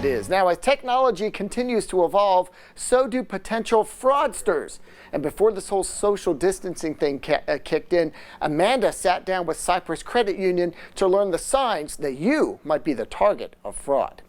it is. Now, as technology continues to evolve, so do potential fraudsters. And before this whole social distancing thing kicked in, Amanda sat down with Cyprus Credit Union to learn the signs that you might be the target of fraud.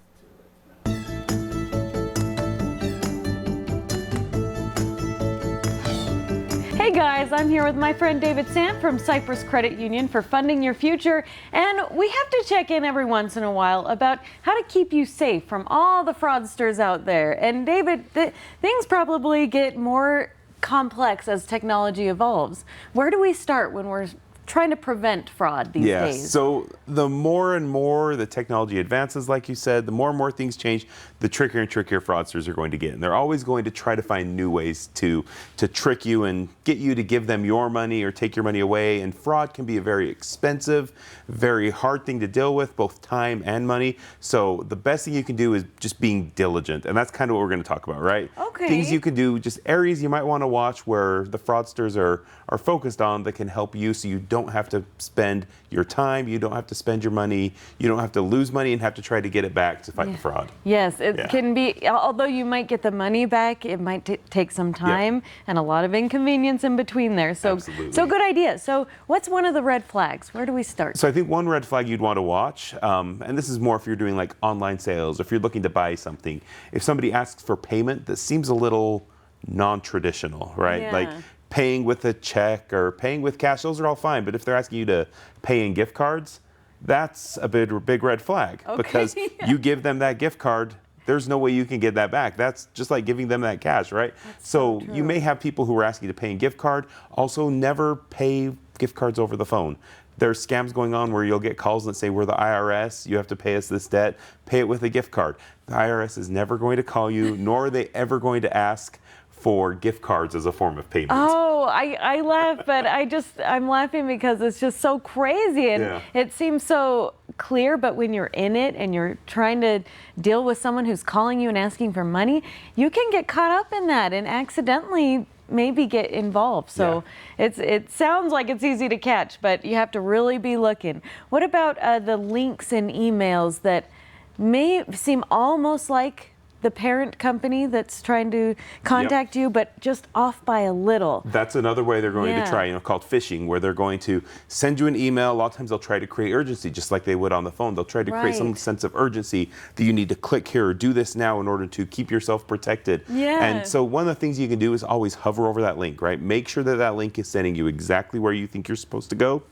Hey guys, I'm here with my friend David Sant from Cyprus Credit Union for Funding Your Future, and we have to check in every once in a while about how to keep you safe from all the fraudsters out there. And David, things probably get more complex as technology evolves. Where do we start when we're trying to prevent fraud these days? So the more and more the technology advances, like you said, the more and more things change, the trickier and trickier fraudsters are going to get. And they're always going to try to find new ways to trick you and get you to give them your money or take your money away. And fraud can be a very expensive, very hard thing to deal with, both time and money. So the best thing you can do is just being diligent. And that's kind of what we're going to talk about, right? Okay. Things you can do, just areas you might want to watch where the fraudsters are focused on that can help you, so you don't have to spend your time, you don't have to spend your money, you don't have to lose money and have to try to get it back to fight the fraud. Yes, it can be, although you might get the money back, it might take some time and a lot of inconvenience in between there. So, so good idea. So what's one of the red flags? Where do we start? So I think one red flag you'd want to watch, and this is more if you're doing like online sales, if you're looking to buy something, if somebody asks for payment that seems a little non-traditional, right? Yeah. Like paying with a check or paying with cash, those are all fine. But if they're asking you to pay in gift cards, that's a big red flag. Okay. Because you give them that gift card, there's no way you can get that back. That's just like giving them that cash, right? So you may have people who are asking you to pay in gift card. Also, never pay gift cards over the phone. There's scams going on where you'll get calls that say, we're the IRS, you have to pay us this debt, pay it with a gift card. The IRS is never going to call you, nor are they ever going to ask for gift cards as a form of payment. Oh, I laugh, but I'm laughing because it's just so crazy, and it seems so clear, but when you're in it and you're trying to deal with someone who's calling you and asking for money, you can get caught up in that and accidentally maybe get involved. So it sounds like it's easy to catch, but you have to really be looking. What about the links in emails that may seem almost like the parent company that's trying to contact you, but just off by a little? That's another way they're going to try, called phishing, where they're going to send you an email. A lot of times they'll try to create urgency, just like they would on the phone. They'll try to create some sense of urgency that you need to click here or do this now in order to keep yourself protected. And so one of the things you can do is always hover over that link, right? Make sure that that link is sending you exactly where you think you're supposed to go.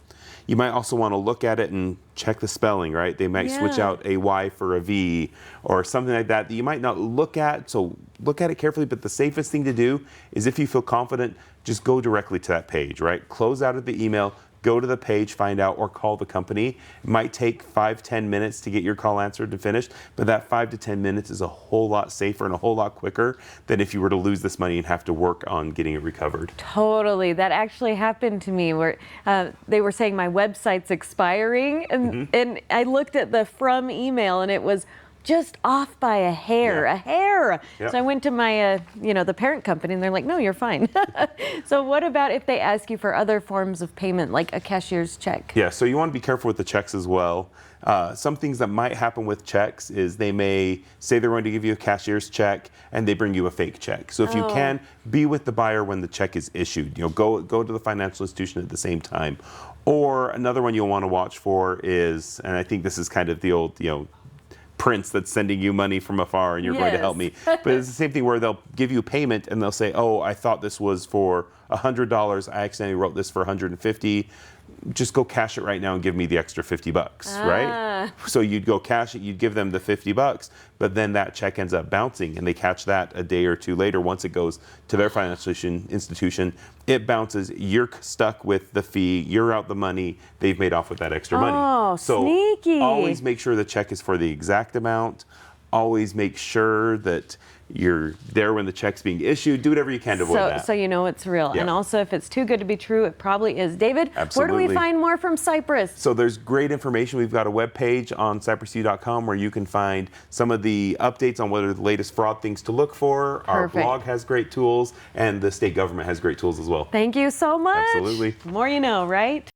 You might also want to look at it and check the spelling, right? They might switch out a Y for a V or something like that you might not look at. So look at it carefully, but the safest thing to do is, if you feel confident, just go directly to that page, right? Close out of the email, go to the page, find out, or call the company. It might take 5-10 minutes to get your call answered and finished, but that 5 to 10 minutes is a whole lot safer and a whole lot quicker than if you were to lose this money and have to work on getting it recovered. Totally. That actually happened to me, where they were saying my website's expiring, and I looked at the from email and it was just off by a hair, So I went to my, the parent company, and they're like, no, you're fine. So what about if they ask you for other forms of payment, like a cashier's check? Yeah, so you want to be careful with the checks as well. Some things that might happen with checks is they may say they're going to give you a cashier's check and they bring you a fake check. So if you can, be with the buyer when the check is issued. Go to the financial institution at the same time. Or another one you'll want to watch for is, and I think this is kind of the old, prince that's sending you money from afar and you're going to help me. But it's the same thing where they'll give you a payment and they'll say, oh, I thought this was for $100. I accidentally wrote this for $150. Just go cash it right now and give me the extra $50, right? So you'd go cash it, you'd give them the $50, but then that check ends up bouncing and they catch that a day or two later. Once it goes to their financial institution, it bounces, you're stuck with the fee, you're out the money, they've made off with that extra money. Oh, so sneaky. Always make sure the check is for the exact amount. Always make sure that you're there when the check's being issued. Do whatever you can to avoid that. So you know it's real. And also, if it's too good to be true, it probably is. David, where do we find more from Cyprus? So there's great information. We've got a webpage on cyprusu.com where you can find some of the updates on what are the latest fraud things to look for. Our blog has great tools, and the state government has great tools as well. Thank you so much. Absolutely. The more you know, right?